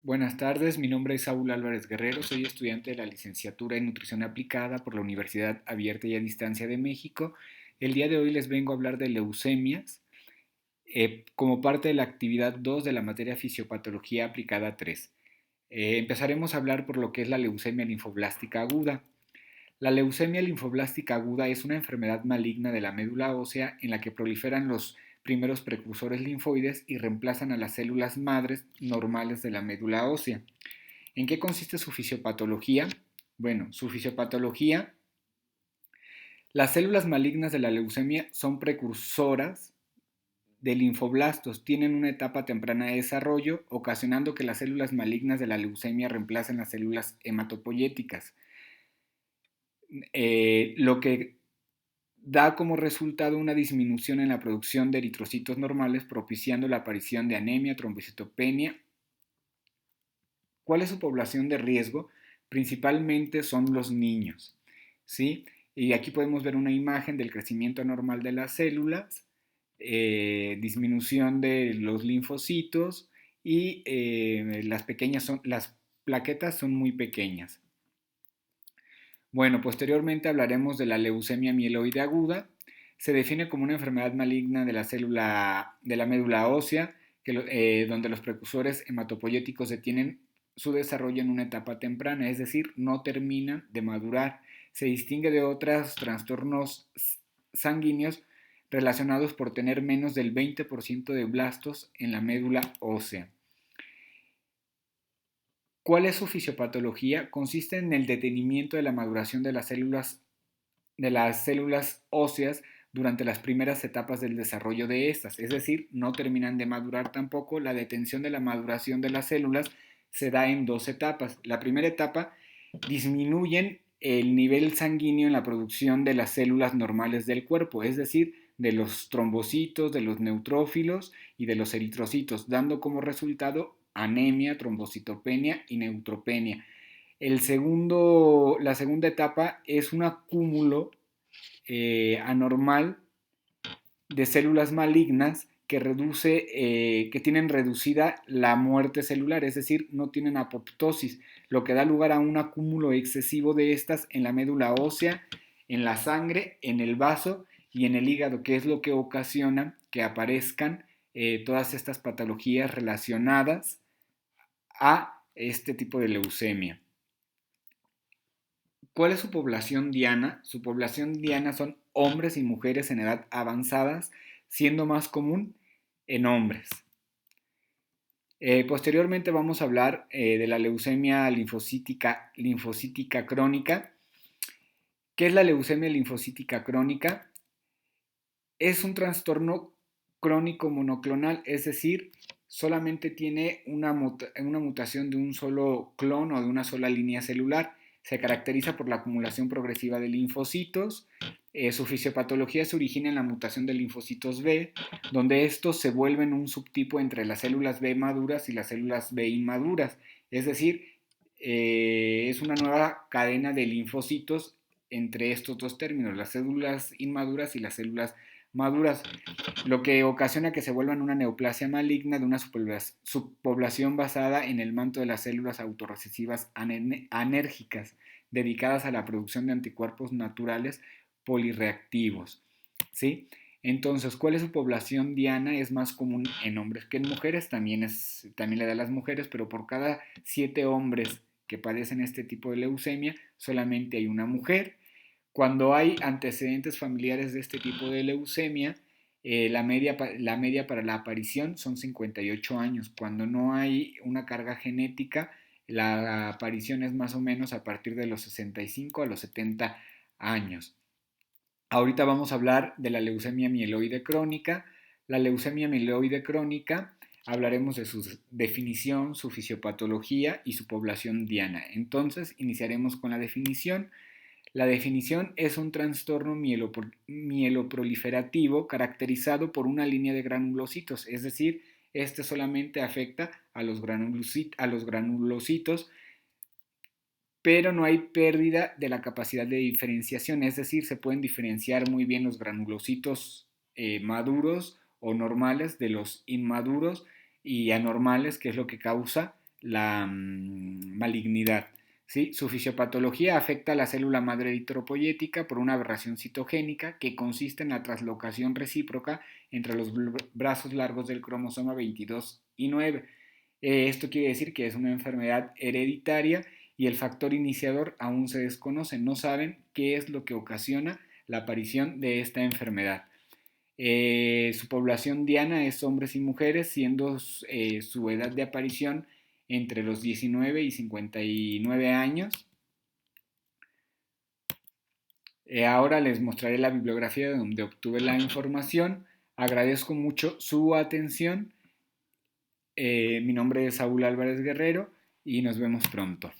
Buenas tardes, mi nombre es Saúl Álvarez Guerrero, soy estudiante de la licenciatura en Nutrición Aplicada por la Universidad Abierta y a Distancia de México. El día de hoy les vengo a hablar de leucemias como parte de la actividad 2 de la materia Fisiopatología Aplicada 3. Empezaremos a hablar por lo que es la leucemia linfoblástica aguda. La leucemia linfoblástica aguda es una enfermedad maligna de la médula ósea en la que proliferan los primeros precursores linfoides y reemplazan a las células madres normales de la médula ósea. ¿En qué consiste su fisiopatología? Bueno, su fisiopatología, las células malignas de la leucemia son precursoras de linfoblastos, tienen una etapa temprana de desarrollo, ocasionando que las células malignas de la leucemia reemplacen las células hematopoyéticas, lo que da como resultado una disminución en la producción de eritrocitos normales, propiciando la aparición de anemia, trombocitopenia. ¿Cuál es su población de riesgo? Principalmente son los niños, ¿sí? Y aquí podemos ver una imagen del crecimiento anormal de las células, disminución de los linfocitos y las plaquetas son muy pequeñas. Bueno, posteriormente hablaremos de la leucemia mieloide aguda. Se define como una enfermedad maligna de la célula de la médula ósea, donde los precursores hematopoyéticos detienen su desarrollo en una etapa temprana, es decir, no terminan de madurar. Se distingue de otros trastornos sanguíneos relacionados por tener menos del 20% de blastos en la médula ósea. ¿Cuál es su fisiopatología? Consiste en el detenimiento de la maduración de las células óseas durante las primeras etapas del desarrollo de estas, es decir, no terminan de madurar tampoco. La detención de la maduración de las células se da en dos etapas. La primera etapa disminuyen el nivel sanguíneo en la producción de las células normales del cuerpo, es decir, de los trombocitos, de los neutrófilos y de los eritrocitos, dando como resultado anemia, trombocitopenia y neutropenia. La segunda etapa es un acúmulo anormal de células malignas que tienen reducida la muerte celular, es decir, no tienen apoptosis, lo que da lugar a un acúmulo excesivo de estas en la médula ósea, en la sangre, en el vaso y en el hígado, que es lo que ocasiona que aparezcan todas estas patologías relacionadas a este tipo de leucemia. ¿Cuál es su población diana? Su población diana son hombres y mujeres en edad avanzadas, siendo más común en hombres. Posteriormente vamos a hablar de la leucemia linfocítica crónica. ¿Qué es la leucemia linfocítica crónica? Es un trastorno crónico monoclonal, es decir, solamente tiene una mutación de un solo clon o de una sola línea celular. Se caracteriza por la acumulación progresiva de linfocitos. Su fisiopatología se origina en la mutación de linfocitos B, donde estos se vuelven un subtipo entre las células B maduras y las células B inmaduras. Es decir, es una nueva cadena de linfocitos entre estos dos términos, las células inmaduras y las células maduras, lo que ocasiona que se vuelvan una neoplasia maligna de una subpoblación basada en el manto de las células autorrecesivas anérgicas, dedicadas a la producción de anticuerpos naturales polireactivos, ¿sí? Entonces, ¿cuál es su población diana? Es más común en hombres que en mujeres, también le da a las mujeres, pero por cada 7 hombres que padecen este tipo de leucemia, solamente hay una mujer. Cuando hay antecedentes familiares de este tipo de leucemia, la media para la aparición son 58 años. Cuando no hay una carga genética, la aparición es más o menos a partir de los 65 a los 70 años. Ahorita vamos a hablar de la leucemia mieloide crónica. La leucemia mieloide crónica, hablaremos de su definición, su fisiopatología y su población diana. Entonces, iniciaremos con la definición. La definición es un trastorno mieloproliferativo caracterizado por una línea de granulocitos, es decir, este solamente afecta a los granulocitos, pero no hay pérdida de la capacidad de diferenciación, es decir, se pueden diferenciar muy bien los granulocitos maduros o normales de los inmaduros y anormales, que es lo que causa malignidad. ¿Sí? Su fisiopatología afecta a la célula madre eritropoyética por una aberración citogénica que consiste en la translocación recíproca entre los brazos largos del cromosoma 22 y 9. Esto quiere decir que es una enfermedad hereditaria y el factor iniciador aún se desconoce. No saben qué es lo que ocasiona la aparición de esta enfermedad. Su población diana es hombres y mujeres, siendo su edad de aparición entre los 19 y 59 años. Ahora les mostraré la bibliografía de donde obtuve la información. Agradezco mucho su atención. Mi nombre es Saúl Álvarez Guerrero y nos vemos pronto.